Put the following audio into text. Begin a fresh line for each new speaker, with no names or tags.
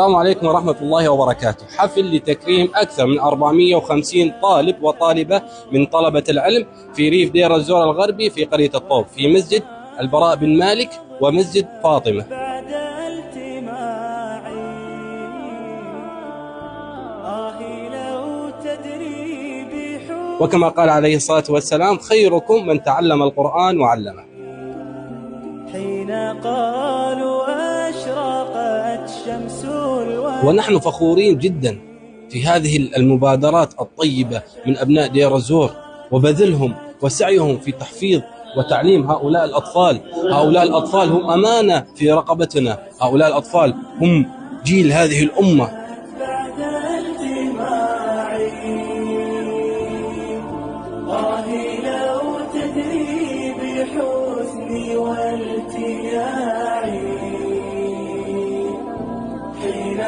السلام عليكم ورحمة الله وبركاته. حفل لتكريم أكثر من 450 طالب وطالبة من طلبة العلم في ريف دير الزور الغربي في قرية الطوب في مسجد البراء بن مالك ومسجد فاطمة. وكما قال عليه الصلاة والسلام: خيركم من تعلم القرآن وعلمه.
حين قالوا أشرقت الشمس
ونحن فخورين جدا في هذه المبادرات الطيبة من أبناء دير الزور وبذلهم وسعيهم في تحفيظ وتعليم هؤلاء الأطفال. هؤلاء الأطفال هم أمانة في رقبتنا، هؤلاء الأطفال هم جيل هذه الأمة.
لو تدري بحسني والتياعي حين